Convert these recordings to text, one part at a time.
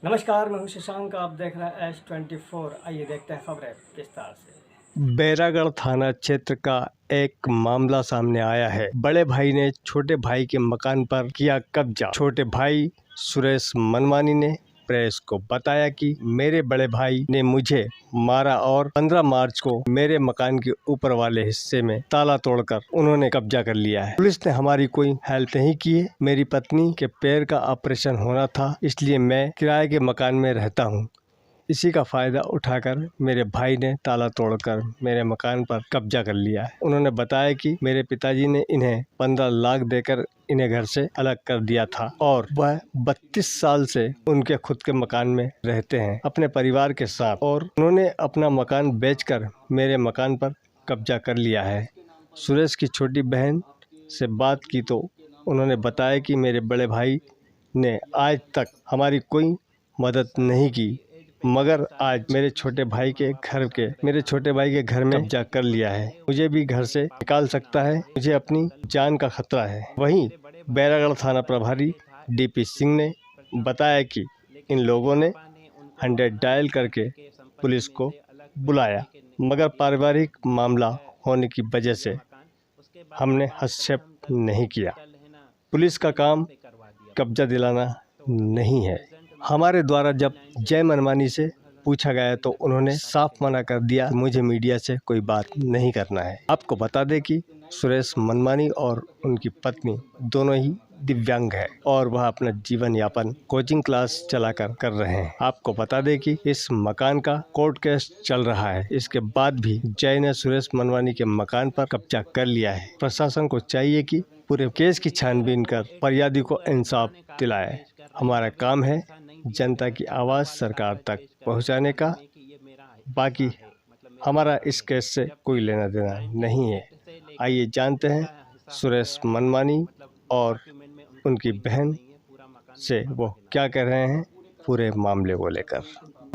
नमस्कार, मैं हूं शशांक। आप देख रहे हैं S24। आइए देखते हैं खबरें विस्तार से। बैरागढ़ थाना क्षेत्र का एक मामला सामने आया है। बड़े भाई ने छोटे भाई के मकान पर किया कब्जा। छोटे भाई सुरेश मनमानी ने प्रेस को बताया कि मेरे बड़े भाई ने मुझे मारा और 15 मार्च को मेरे मकान के ऊपर वाले हिस्से में ताला तोड़कर उन्होंने कब्जा कर लिया है। पुलिस ने हमारी कोई हेल्प नहीं की है। मेरी पत्नी के पैर का ऑपरेशन होना था, इसलिए मैं किराए के मकान में रहता हूँ। इसी का फायदा उठाकर मेरे भाई ने ताला तोड़कर मेरे मकान पर कब्जा कर लिया है। उन्होंने बताया कि मेरे पिताजी ने इन्हें 15 लाख देकर इन्हें घर से अलग कर दिया था और वह 32 साल से उनके खुद के मकान में रहते हैं अपने परिवार के साथ, और उन्होंने अपना मकान बेचकर मेरे मकान पर कब्जा कर लिया है। सुरेश की छोटी बहन से बात की तो उन्होंने बताया कि मेरे बड़े भाई ने आज तक हमारी कोई मदद नहीं की, मगर आज मेरे छोटे भाई के घर में कब्जा कर लिया है। मुझे भी घर से निकाल सकता है, मुझे अपनी जान का खतरा है। वहीं बैरागढ़ थाना प्रभारी डीपी सिंह ने बताया कि इन लोगों ने 100 डायल करके पुलिस को बुलाया, मगर पारिवारिक मामला होने की वजह से हमने हस्तक्षेप नहीं किया। पुलिस का काम कब्जा दिलाना नहीं है। हमारे द्वारा जब जय मनमानी से पूछा गया तो उन्होंने साफ मना कर दिया, मुझे मीडिया से कोई बात नहीं करना है। आपको बता दें कि सुरेश मनमानी और उनकी पत्नी दोनों ही दिव्यांग है और वह अपना जीवन यापन कोचिंग क्लास चलाकर कर रहे हैं। आपको बता दें कि इस मकान का कोर्ट केस चल रहा है। इसके बाद भी जय ने सुरेश मनमानी के मकान पर कब्जा कर लिया है। प्रशासन को चाहिए कि पूरे केस की छानबीन कर फरियादी को इंसाफ दिलाए। हमारा काम है जनता की आवाज़ सरकार तक पहुंचाने का। बाकी हमारा इस केस से कोई लेना देना नहीं है। आइए जानते हैं सुरेश मनमानी और उनकी बहन से वो क्या कह रहे हैं पूरे मामले को लेकर।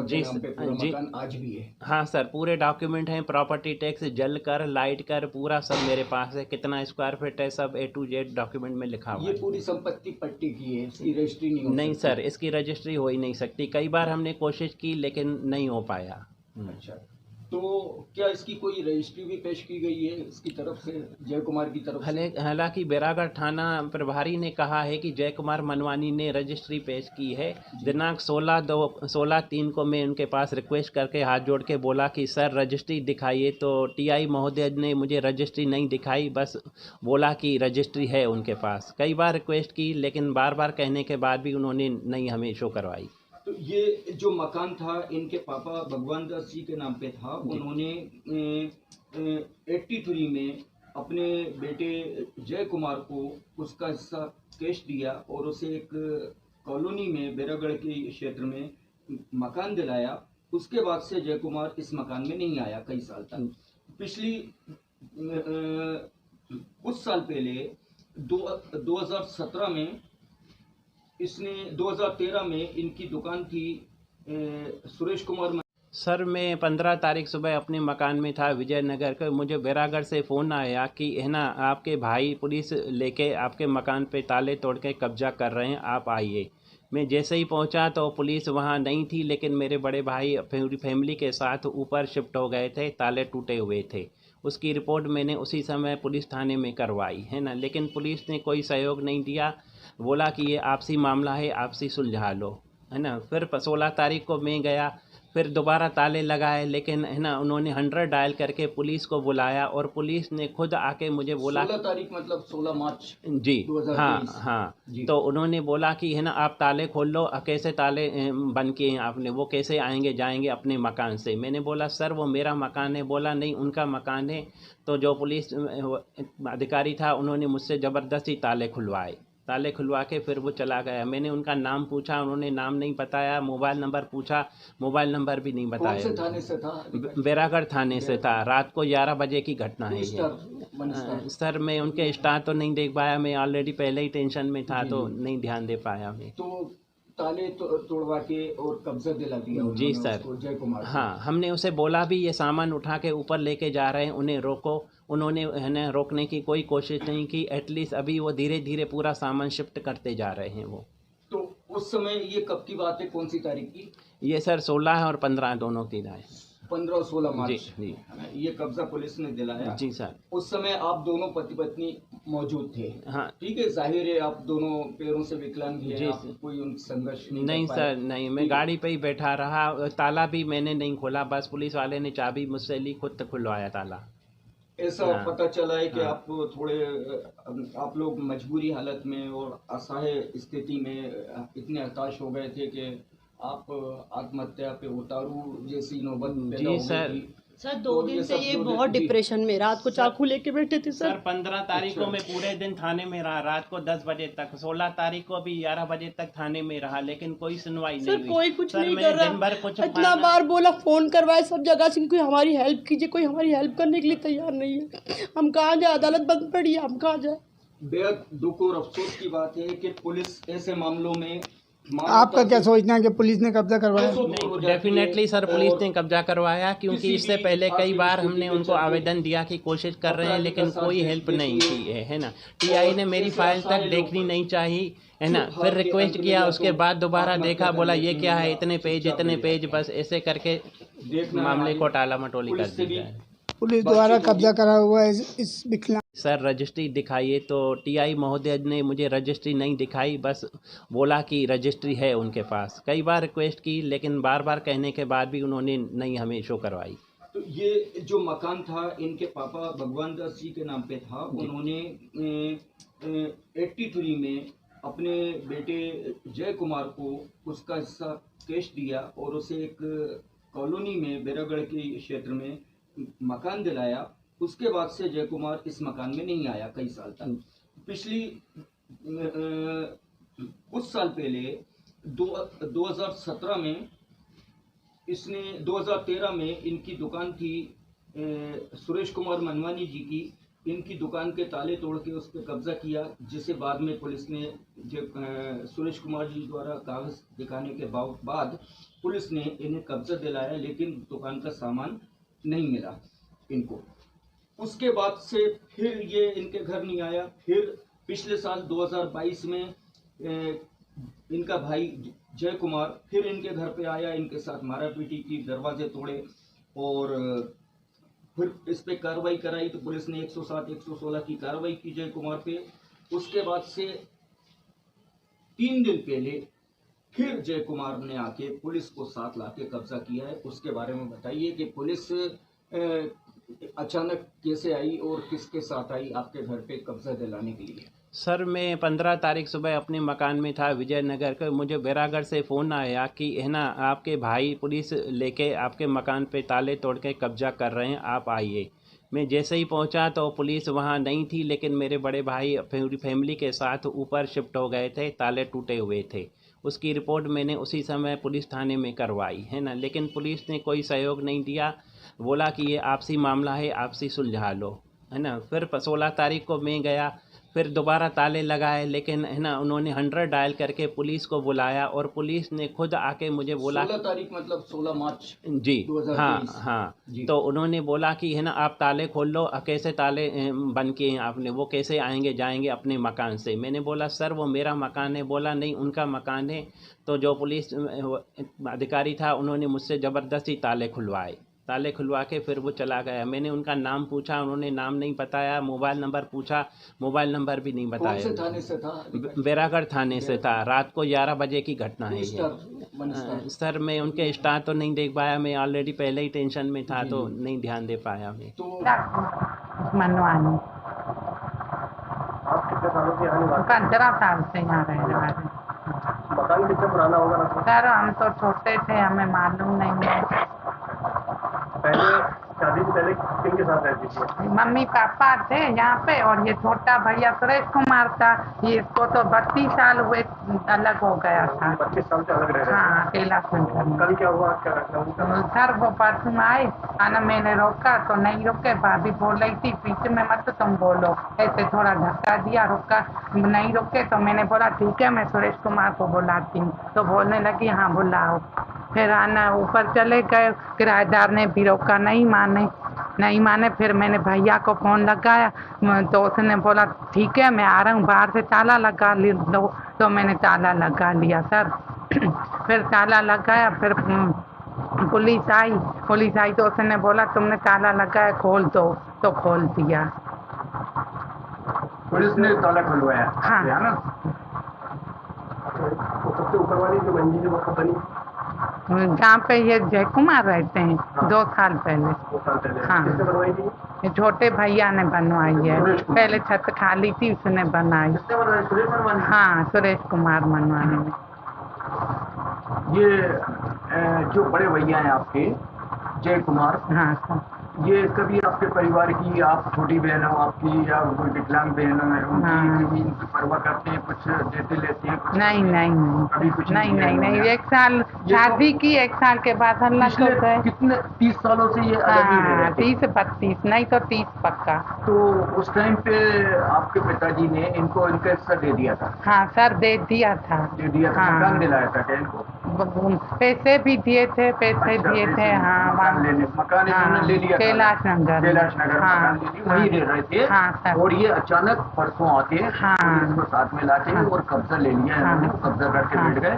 जी जी आज भी है। हाँ सर, पूरे डॉक्यूमेंट हैं, प्रॉपर्टी टैक्स जल कर लाइट कर पूरा सब मेरे पास है। कितना स्क्वायर फीट है सब A to Z डॉक्यूमेंट में लिखा हुआ ये है। पूरी संपत्ति पट्टी की है, इसकी रजिस्ट्री नहीं हो नहीं सकती। सर, इसकी रजिस्ट्री हो ही नहीं सकती। कई बार हमने कोशिश की लेकिन नहीं हो पाया। अच्छा, तो क्या इसकी कोई रजिस्ट्री भी पेश की गई है इसकी तरफ से, जय कुमार की तरफ से? हालांकि बैरागढ़ थाना प्रभारी ने कहा है कि जय कुमार मनवानी ने रजिस्ट्री पेश की है। दिनांक 16/3 को मैं उनके पास रिक्वेस्ट करके हाथ जोड़ के बोला कि सर रजिस्ट्री दिखाइए, तो TI महोदय ने मुझे रजिस्ट्री नहीं दिखाई, बस बोला कि रजिस्ट्री है उनके पास। कई बार रिक्वेस्ट की लेकिन बार बार कहने के बाद भी उन्होंने नहीं हमें शो करवाई। तो ये जो मकान था इनके पापा भगवान दास जी के नाम पे था। उन्होंने 83 में अपने बेटे जय कुमार को उसका हिस्सा कैश दिया और उसे एक कॉलोनी में बैरागढ़ के क्षेत्र में मकान दिलाया। उसके बाद से जय कुमार इस मकान में नहीं आया कई साल तक। पिछली कुछ साल पहले 2017 में इसने 2013 में इनकी दुकान थी सुरेश कुमार। सर मैं 15 तारीख सुबह अपने मकान में था विजयनगर के। मुझे बैरागढ़ से फ़ोन आया कि है ना आपके भाई पुलिस लेके आपके मकान पे ताले तोड़ के कब्जा कर रहे हैं, आप आइए। मैं जैसे ही पहुंचा तो पुलिस वहां नहीं थी, लेकिन मेरे बड़े भाई पूरी फैमिली के साथ ऊपर शिफ्ट हो गए थे, ताले टूटे हुए थे। उसकी रिपोर्ट मैंने उसी समय पुलिस थाने में करवाई है ना, लेकिन पुलिस ने कोई सहयोग नहीं दिया। बोला कि ये आपसी मामला है, आपसी सुलझा लो, है ना। फिर 16 तारीख को मैं गया, फिर दोबारा ताले लगाए, लेकिन है ना उन्होंने 100 डायल करके पुलिस को बुलाया और पुलिस ने खुद आके मुझे बोला 16 तारीख मतलब 16 मार्च जी 2023। हाँ जी। तो उन्होंने बोला कि है ना आप ताले खोल लो। कैसे ताले बंद किए हैं आपने, वो कैसे आएंगे जाएंगे अपने मकान से। मैंने बोला सर वो मेरा मकान है। बोला नहीं उनका मकान है। तो जो पुलिस अधिकारी था उन्होंने मुझसे ज़बरदस्ती ताले खुलवाए। ताले खुलवा के फिर वो चला गया। मैंने उनका नाम पूछा, उन्होंने नाम नहीं बताया। मोबाइल नंबर पूछा, मोबाइल नंबर भी नहीं कौन बताया। से थाने से था? बैरागढ़ थाने से था। रात को 11 बजे की घटना है ये। स्टार। सर मैं उनके स्टार तो नहीं देख पाया, मैं ऑलरेडी पहले ही टेंशन में था तो नहीं ध्यान दे पाया मैं। तो ताले तोड़वा के और कब्जा दिला दिया जी उन्होंने सर। उसको, जय कुमार को। हाँ हमने उसे बोला भी ये सामान उठा के ऊपर लेके जा रहे हैं, उन्हें रोको। उन्होंने है ना रोकने की कोई कोशिश नहीं की। एटलीस्ट अभी वो धीरे धीरे पूरा सामान शिफ्ट करते जा रहे हैं वो। तो उस समय ये कब की बात है, कौन सी तारीख की? ये सर 16 है और 15 दोनों दिन है। 15 और 16 जी मार्च जी ये कब्जा पुलिस ने दिलाया। जी सर। उस समय आप दोनों पति पत्नी मौजूद थे। हाँ ठीक है, जाहिर है आप दोनों पैरों से विकलांग हैं, जी आप कोई उन संघर्ष नहीं नहीं कर पाए। सर, नहीं, मैं गाड़ी पे ही बैठा रहा, ताला भी मैंने नहीं खोला, बस पुलिस वाले ने चाबी मुझसे ली, खुद तक खुलवाया ताला। ऐसा हाँ, पता चला है कि हाँ। आप थोड़े आप लोग मजबूरी हालत में और असहाय स्थिति में इतने हताश हो गए थे कि आप आत्महत्या पे उतारू जैसी नौबत पैदा जी हो गई सर। थी। सर 2 तो दिन से सब ये जो बहुत जी। डिप्रेशन में, रात को चाकू लेके बैठे थे सर सर। 15 तारीख को अच्छा। मैं पूरे दिन थाने में रहा, रात को 10 बजे तक, 16 तारीख को भी 11 बजे तक थाने में रहा, लेकिन कोई सुनवाई सर नहीं हुई। कोई कुछ सर, नहीं मैंने कर दिन भर रहा, कुछ इतना खाना- बार बोला, फोन करवाए सब जगह से, कोई हमारी हेल्प कीजिए, कोई हमारी हेल्प करने के लिए तैयार नहीं है। हम कहाँ जाए, अदालत बंद पड़ी है, हम कहाँ जाए। बेहद दुख और अफसोस की बात है कि पुलिस ऐसे मामलों में आपका क्या सोचना है कि पुलिस ने कब्जा करवाया? नहीं, डेफिनेटली सर पुलिस ने कब्जा करवाया, क्योंकि इससे पहले कई बार हमने उनको आवेदन दिया कि कोशिश कर रहे हैं, लेकिन कोई हेल्प नहीं की है ना। टीआई ने मेरी फाइल तक देखनी नहीं चाहिए, है ना। फिर रिक्वेस्ट किया, उसके बाद दोबारा देखा, बोला ये क्या है, इतने पेज, बस ऐसे करके मामले को टाला मटोली कर दिया है। पुलिस द्वारा कब्जा करा हुआ है इस विकलांग। सर रजिस्ट्री दिखाइए, तो टीआई महोदय ने मुझे रजिस्ट्री नहीं दिखाई, बस बोला कि रजिस्ट्री है उनके पास। कई बार रिक्वेस्ट की, लेकिन बार बार कहने के बाद भी उन्होंने नहीं हमें शो करवाई। तो ये जो मकान था इनके पापा भगवान दास जी के नाम पे था। उन्होंने 83 में अपने बेटे जय कुमार को उसका हिस्सा कैश दिया और उसे एक कॉलोनी में बैरागढ़ के क्षेत्र में मकान दिलाया। उसके बाद से जय कुमार इस मकान में नहीं आया कई साल तक। पिछली कुछ साल पहले 2017 में इसने 2013 में इनकी दुकान थी सुरेश कुमार मनवानी जी की। इनकी दुकान के ताले तोड़ के उस पर कब्जा किया, जिसे बाद में पुलिस ने सुरेश कुमार जी द्वारा कागज दिखाने के बाद पुलिस ने इन्हें कब्जा दिलाया, लेकिन दुकान का सामान नहीं मिला इनको। उसके बाद से फिर ये इनके घर नहीं आया। फिर पिछले साल 2022 में इनका भाई जय कुमार फिर इनके घर पे आया, इनके साथ मारापीटी की, दरवाजे तोड़े और फिर इस पे कार्रवाई कराई। तो पुलिस ने 107, 116 की कार्रवाई की जय कुमार पे। उसके बाद से 3 दिन पहले फिर जय कुमार ने आके पुलिस को साथ लाके कब्जा किया है। उसके बारे में बताइए कि पुलिस अचानक कैसे आई और किसके साथ आई आपके घर पे कब्जा दिलाने के लिए? सर मैं 15 तारीख सुबह अपने मकान में था विजयनगर के। मुझे बैरागढ़ से फ़ोन आया कि है ना आपके भाई पुलिस लेके आपके मकान पे ताले तोड़ के कब्जा कर रहे हैं, आप आइए। मैं जैसे ही पहुंचा तो पुलिस वहां नहीं थी, लेकिन मेरे बड़े भाई पूरी फैमिली के साथ ऊपर शिफ्ट हो गए थे, ताले टूटे हुए थे। उसकी रिपोर्ट मैंने उसी समय पुलिस थाने में करवाई, है ना। लेकिन पुलिस ने कोई सहयोग नहीं दिया, बोला कि ये आपसी मामला है, आपसी सुलझा लो, है ना। फिर 16 तारीख को मैं गया, फिर दोबारा ताले लगाए, लेकिन है ना उन्होंने 100 डायल करके पुलिस को बुलाया और पुलिस ने खुद आके मुझे बोला 16 तारीख मतलब 16 मार्च जी 2023। हाँ जी। तो उन्होंने बोला कि है ना आप ताले खोल लो। कैसे ताले बंद किए हैं आपने, वो कैसे आएंगे जाएंगे अपने मकान से? मैंने बोला सर वो मेरा मकान है। बोला नहीं उनका मकान है। तो जो पुलिस अधिकारी था उन्होंने मुझसे ज़बरदस्ती ताले खुलवाए। ताले खुलवा के फिर वो चला गया। मैंने उनका नाम पूछा, उन्होंने नाम नहीं बताया। मोबाइल नंबर पूछा, मोबाइल नंबर भी नहीं कौन बताया। से थाने से था? बैरागढ़ थाने से था। रात को 11 बजे की घटना है स्टार, ये। One star. सर मैं उनके स्टार तो नहीं देख पाया, मैं ऑलरेडी पहले ही टेंशन में था तो नहीं ध्यान दे पाया मैं। तो मनवानी आप कितने सालों से आने वाले? 15 साल से यहाँ रहने वाले। मकान कितना पुराना होगा ना? सर हम तो छोटे थे, हमें मालूम नहीं है। पहले शादी से पहले किनके साथ रहती थी? मम्मी पापा थे यहाँ पे, और ये छोटा भैया सुरेश कुमार था। ये इसको तो 32 साल हुए अलग हो गया था। 25 साल से अलग रह रहे हाँ अकेला संसार में। कल क्या हुआ, क्या रखा? तो सर वो परसों आए, आना मैंने रोका तो नहीं रुके। भाभी बोल रही थी पीछे में मत तुम बोलो, ऐसे थोड़ा धक्का दिया, रुका नहीं रुके। तो मैंने बोला ठीक है मैं सुरेश कुमार को बुलाती हूँ। तो बोलने लगी हाँ बुलाओ। फिर आना ऊपर चले गए, किराएदार ने भी रोका, नहीं माने। नहीं माने। फिर मैंने भैया को फ़ोन लगाया तो उसने बोला ठीक है मैं आ रहा हूँ, बाहर से ताला लगा लो। तो मैंने ताला लगा लिया सर। फिर ताला लगाया, फिर पुलिस आई तो उसने बोला तुमने ताला लगाया खोल दो, तो खोल दिया। पुलिस ने ताला खुलवाया? हाँ। है ना? तो सबसे ऊपर वाली जो मंजिल वो कब बनी? जहाँ पे ये जय कुमार रहते हैं, 2 साल पहले। 2 साल पहले। हाँ। किसने बनवाई थी? ये छोटे भैया ने बनवाई है। पहले छत खाली थी, उसने बनाई। किसने बनवाई? सुरेश मनवानी? हाँ, सुरेश कुमार मनवानी ने। ये जो बड़े भैया हैं आपके जय कुमार, हाँ सर। ये कभी आपके परिवार की, आप छोटी बहन हो आपकी या कोई विकलांग बहन है उनकी, हाँ। कभी इनकी परवाह करते हैं, कुछ देते लेते हैं? कुछ नहीं कभी कुछ नहीं किया नहीं इन्होंने? 1 साल ये शादी की, 1 साल के बाद अल्लाह को पिछले गए। कितने 30 सालों से ये अलग ही रह रहे हाँ, थे? 30-32 नहीं तो 30 पक्का। तो उस टाइम पे आपके पिताजी ने इनको इनका हिस्सा दे दिया था? हाँ सर, दे दिया था। दे दिया था? हाँ। मकान दिलाया था क्या इनको? पैसे भी दिए थे, पैसे अच्छा, दिए थे। हाँ, मकान इन्होंने ले लिया था? कैलाश नगर मकान ले लिया, वहीं रह रहे थे। हाँ सर। और ये अचानक परसों आते हैं, हाँ। इसको साथ में लाते हैं और कब्जा ले लिया इन्होंने, हाँ। कब्जा करके हाँ। बैठ गए।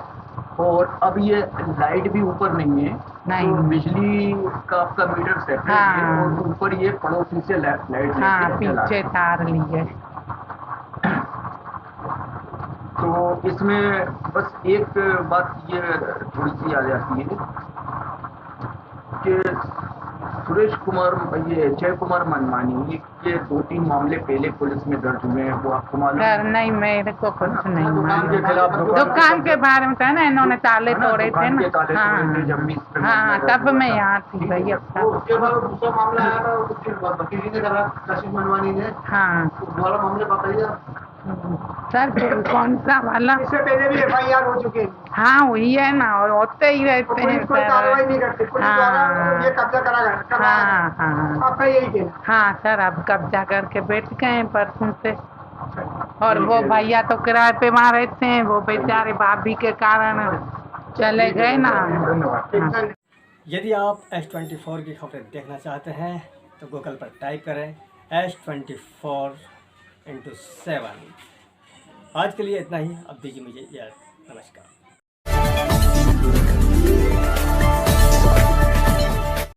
और अब ये लाइट भी ऊपर नहीं है, नहीं। तो बिजली का आपका मीटर सेट है हाँ। और ऊपर ये पड़ोसी से लाइट हाँ, लेके चला। पीछे तार लिए। तो इसमें बस एक बात ये थोड़ी सी आ जाती है कि सुरेश कुमार, ये जय कुमार मनमानी के 2-3 मामले पहले पुलिस में दर्ज हुए हैं, वो आपको मालूम है? सर नहीं, मेरे को कुछ नहीं दुकान के मालूम। खिलाफ दुकान के बारे में था ना, इन्होंने ताले है ना, तोड़े थे दुकान के ना। ताले हाँ तोड़े थे, जब भी इस पे हाँ, मामला तब हुआ मैं था। यहाँ थी भैया। तो उसके बाद दूसरा मामला आया था, उसके वकील ने कहा कशिश मनवानी ने, हाँ वाला मामले बताइए। सर, कौन सा वाला? इससे पहले भी FIR हो चुके हैं। हाँ वही है ना, और होते ही रहते हैं पुलिस कोई कार्रवाई नहीं करती, पुलिस द्वारा ये कब्जा करा हाँ हाँ आपका यही कहना? हाँ सर, अब कब्जा करके बैठ गए हैं परसों से। और वो भैया तो किराए पे वहाँ रहते हैं, वो बेचारे भाभी के कारण चले गए ना। हाँ। यदि आप S24 की खबरें देखना चाहते हैं तो गूगल पर टाइप करें S24x7। आज के लिए इतना ही, अब दीजिए मुझे इजाज़त। नमस्कार।